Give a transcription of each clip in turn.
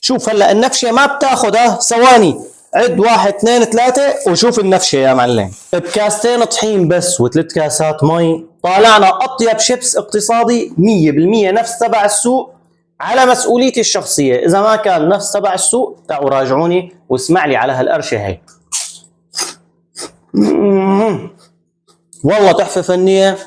شوف هلا النفشه ما بتاخذ ثواني، عد 1 2 3 وشوف النفشه يا معلم. بكاستين طحين بس و3 كاسات مي طالعنا اطيب شيبس اقتصادي 100% نفس تبع السوق، على مسؤوليتي الشخصيه. اذا ما كان نفس تبع السوق تعالوا راجعوني واسمع لي على هالقرشه هي. والله تحفه فنيه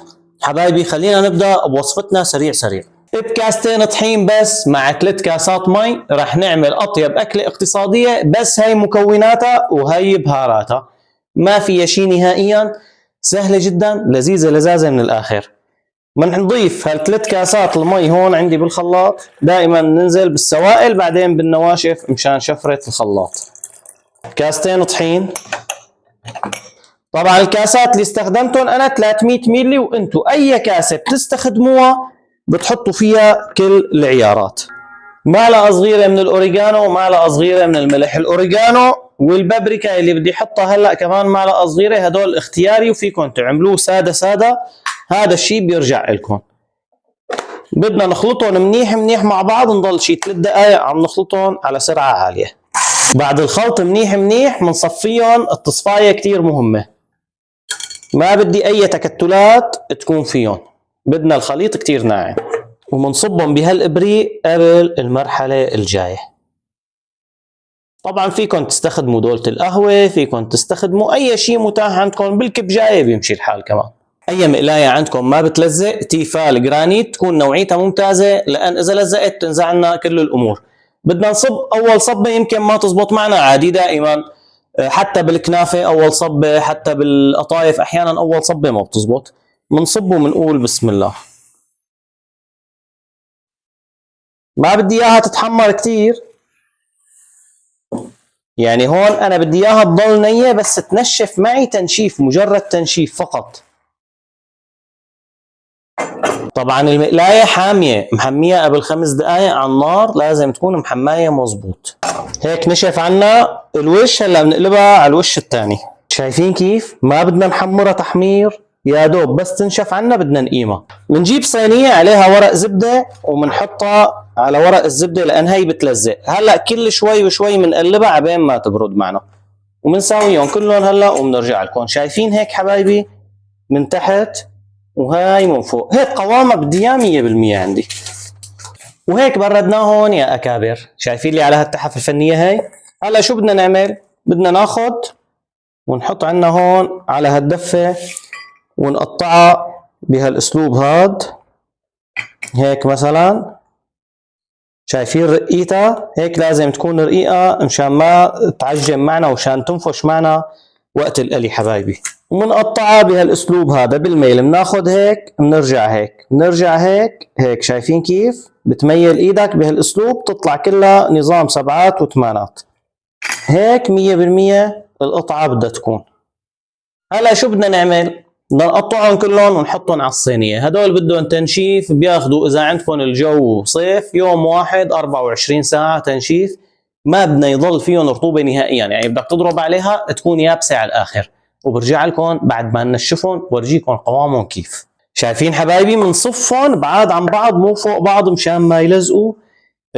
حبايبي. خلينا نبدا بوصفتنا سريع سريع. بكاستين طحين بس مع 3 كاسات مي رح نعمل اطيب اكله اقتصاديه، بس هي مكوناتها وهي بهاراتها، ما فيها شيء نهائيا، سهله جدا، لذيذه لذاذه من الاخر. بنضيف هال3 كاسات المي هون عندي بالخلاط، دائما ننزل بالسوائل بعدين بالنواشف مشان شفره الخلاط. كاستين طحين، طبعا الكاسات اللي استخدمتهم انا 300 مللي، وانتم اي كاسه بتستخدموها بتحطوا فيها كل العيارات. معلقه صغيره من الاوريجانو ومعلقه صغيره من الملح. الاوريجانو والبابريكا اللي بدي احطها هلا كمان معلقه صغيره، هدول اختياري وفيكم تعملوه ساده ساده، هذا الشيء بيرجع لكم. بدنا نخلطهم منيح منيح مع بعض، نضل شي 3 دقائق عم نخلطهم على سرعه عاليه. بعد الخلط منيح منيح بنصفيهم، التصفايه كتير مهمه، ما بدي اي تكتلات تكون فيهم، بدنا الخليط كتير ناعم، ومنصبهم بهالابريق قبل المرحله الجايه. طبعا فيكم تستخدموا دولة القهوه، فيكم تستخدموا اي شيء متاح عندكم، بالكبجايه بيمشي الحال كمان. اي مقلايه عندكم ما بتلزق تيفال جرانيت تكون نوعيتها ممتازه، لان اذا لزقت تنزع لنا كل الامور. بدنا نصب اول صبه يمكن ما تزبط معنا عادي، دائما حتى بالكنافه اول صبه، حتى بالقطايف احيانا اول صبه ما بتزبط. بنصب وبنقول بسم الله. ما بدي اياها تتحمر كتير، يعني هون انا بدي اياها تضل نيه بس تنشف معي تنشيف، مجرد تنشيف فقط. طبعا المقلايه حاميه، محميها قبل 5 دقائق على النار، لازم تكون محمايه مزبوط. هيك نشف عنا الوش، هلا بنقلبها على الوش الثاني. شايفين كيف؟ ما بدنا نحمرها تحمير، يا دوب بس تنشف عنا بدنا نقيمها. بنجيب صينيه عليها ورق زبده وبنحطها على ورق الزبده لان هي بتلزق. هلا كل شوي وشوي بنقلبها عبين ما تبرد معنا، وبنساويهم كلهم هلا وبنرجع لكم. شايفين هيك حبايبي؟ من تحت وهاي من فوق، هيك قوامها بدي اياه 100% عندي. وهيك بردناهم يا اكابر. شايفين لي على هالتحف الفنيه هاي؟ هلا شو بدنا نعمل؟ بدنا ناخذ ونحط عنا هون على هالدفه ونقطعها بهالاسلوب هاد، هيك مثلا. شايفين رقيتها؟ هيك لازم تكون رقيقه مشان ما تعجن معنا ومشان تنفش معنا وقت القلي حبايبي. ومنقطعها بهالاسلوب هذا بالميل، بناخذ هيك بنرجع هيك بنرجع هيك هيك. شايفين كيف؟ بتميل ايدك بهالاسلوب تطلع كلها نظام 7 و8. هيك 100% القطعه بدها تكون. هلا شو بدنا نعمل؟ بدنا نقطعهم كلهم ونحطهم على الصينيه. هدول بدهم تنشيف، بياخذوا اذا عندكم الجو صيف يوم واحد 24 ساعه تنشيف، ما بدنا يضل فيهم رطوبه نهائيا، يعني بدك تضرب عليها تكون يابسه على الاخر. وبرجع لكم بعد ما ننشفهم بورجيكم قوامهم كيف. شايفين حبايبي؟ بنصفهم بعاد عن بعض مو فوق بعض مشان ما يلزقوا.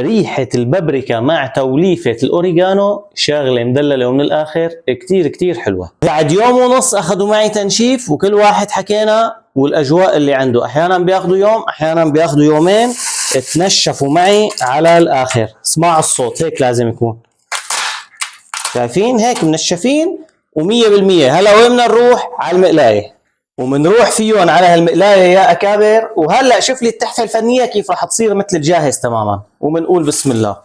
ريحة البابريكا مع توليفة الأوريجانو شغلة مدللة ومن الآخر كتير كتير حلوة. بعد يوم ونص أخذوا معي تنشيف وكل واحد حكينا والأجواء اللي عنده، أحيانا بياخذوا يوم أحيانا بياخذوا يومين، تنشفوا معي على الآخر. اسمعوا الصوت هيك لازم يكون. شايفين هيك منشفين و100%. هلا وين بدنا نروح؟ على المقلاية، ومنروح فيهم على هالمقلايه يا اكابر. وهلا شوف لي التحفه الفنيه كيف راح تصير مثل الجاهز تماما، وبنقول بسم الله.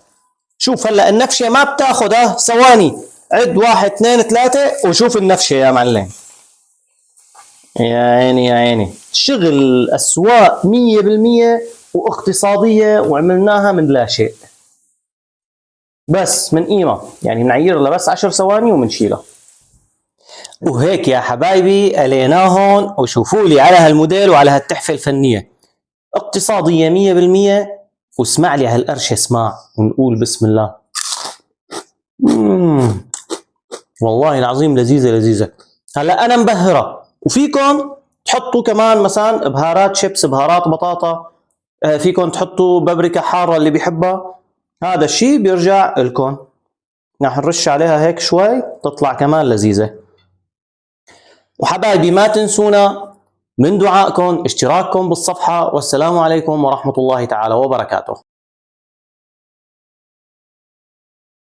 شوف هلا النفشه ما بتاخذ ثواني، عد 1 2 3 وشوف النفشه يا معلم. يا عيني يا عيني، شغل اسواق 100% واقتصاديه، وعملناها من لا شيء، بس من قيمه يعني بنعير لها بس 10 ثواني وبنشيلها. وهيك يا حبايبي قليناهم، وشوفوا لي على هالموديل وعلى هالتحفة الفنية اقتصادية 100%. واسمع لي هالقرشة، اسمع ونقول بسم الله. والله العظيم لذيذة لذيذة. هلا أنا مبهرة، وفيكم تحطوا كمان مثلا بهارات شيبس، بهارات بطاطا، فيكم تحطوا بابريكا حارة اللي بيحبها، هذا الشيء بيرجع لكم. رح نرش عليها هيك شوي تطلع كمان لذيذة. وحبايبي ما تنسونا من دعائكم اشتراككم بالصفحة، والسلام عليكم ورحمة الله تعالى وبركاته.